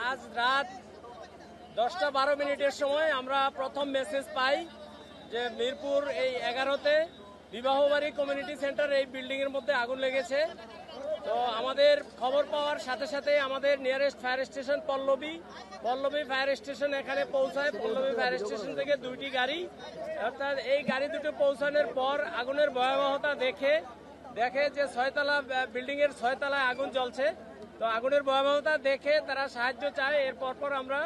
আজ রাত 10:12 সময় আমরা প্রথম মেসেজ পাই যে মিরপুর এই 11তে বিবাহবাড়ি কমিউনিটি সেন্টার এই বিল্ডিং এর মধ্যে আগুন লেগেছে। তো আমাদের খবর পাওয়ার সাথে সাথে আমাদের nearest fire station Pallabi fire station এখানে পৌঁছায়। পল্লবী ফায়ার স্টেশন থেকে 2টি গাড়ি, অর্থাৎ এই গাড়ি দুটো পৌঁছানোর পর আগুনের ভয়াবহতা দেখে যে 6তলা বিল্ডিং এর 6 তলায় আগুন জ্বলছে। তো আগুনের ভয়াবহতা দেখে তারা সাহায্য চায়। এর পর আমরা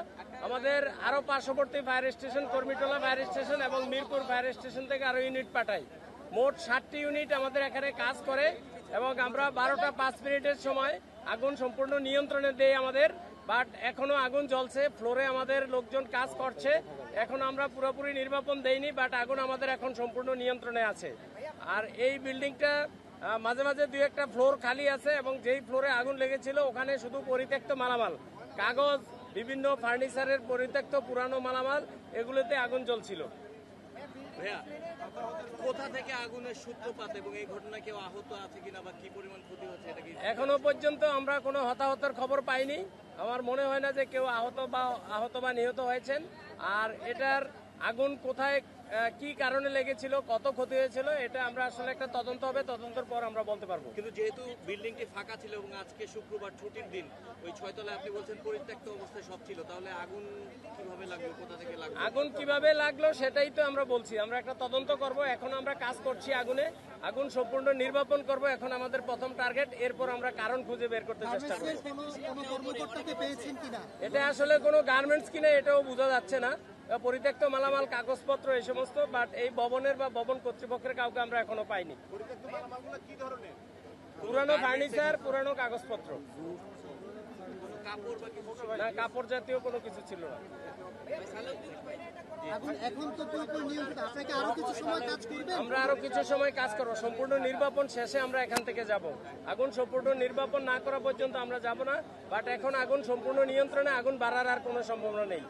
আমাদের আরো পার্শ্ববর্তী ফায়ার স্টেশন কর্মীটোলা ফায়ার স্টেশন এবং মিরপুর ফায়ার স্টেশন থেকে আরো ইউনিট পাঠাই। মোট 60টি ইউনিট আমাদের এখানে কাজ করে এবং আমরা 12:05 সময় আগুন সম্পূর্ণ নিয়ন্ত্রণে দেই আমাদের। বাট এখনো আগুন জ্বলছে, ফ্লোরে আমাদের লোকজন কাজ করছে। এখন আমরা পুরোপুরি নির্বাপন দেইনি, বাট আগুন আমাদের এখন সম্পূর্ণ নিয়ন্ত্রণে আছে। আর এই বিল্ডিংটা মাঝে মাঝে 2-1টা ফ্লোর খালি আছে এবং যেই ফ্লোরে আগুন লেগেছিল ওখানে শুধু পরিত্যক্ত মালামাল, কাগজ, বিভিন্ন ফার্নিচারের পরিত্যক্ত পুরানো মালামাল, এগুলোতে আগুন জ্বলছিল। ভাইয়া, কোথা থেকে আগুনের সূত্রপাত এবং এই ঘটনায় কেউ আহত আছে কিনা বা কি পরিমাণ ক্ষতি হচ্ছে এটা কি এখনো পর্যন্ত আমরা কোনো হতাহতের খবর পাইনি। আমার মনে হয় না যে কেউ আহত বা নিহত হয়েছেন। আর এটার আগুন কোথায় কি কারণে লেগেছিল, কত ক্ষতি হয়েছিল, এটা আমরা আসলে একটা তদন্ত হবে, তদন্তের পর আমরা বলতে পারবো। কিন্তু যেহেতু বিল্ডিংটি ফাঁকা ছিল এবং আজকে শুক্রবার ছুটির দিন, ওই 6 তলায় আপনি বলছেন পরিত্যক্ত অবস্থায় সব ছিল, তাহলে আগুন কিভাবে লাগলো, কোথা থেকে লাগলো? আগুন কিভাবে লাগলো সেটাই তো আমরা বলছি। আমরা একটা তদন্ত করব, এখন আমরা কাজ করছি আগুন সম্পূর্ণ নির্বাপন করব। এখন আমাদের প্রথম টার্গেট, এরপর আমরা কারণ খুঁজে বের করতে চেষ্টা করব। এটা আসলে কোনো গার্মেন্টস কিনা এটাও বোঝা যাচ্ছে না, পরিত্যক্ত মালামাল, কাগজপত্র এই সমস্ত, বাট এই ভবনের বা ভবন কর্তৃপক্ষের কাউকে আমরা এখনো পাইনি। পুরানো ফার্নিচার, পুরানো কাগজপত্র, না কাপড় জাতীয় কোনো কিছু ছিল না। আমরা আরো কিছু সময় কাজ করবো, সম্পূর্ণ নির্বাপন শেষে আমরা এখান থেকে যাব। আগুন সম্পূর্ণ নির্বাপন না করা পর্যন্ত আমরা যাব না, বাট এখন আগুন সম্পূর্ণ নিয়ন্ত্রণে, আগুন বাড়ার আর কোনো সম্ভাবনা নেই।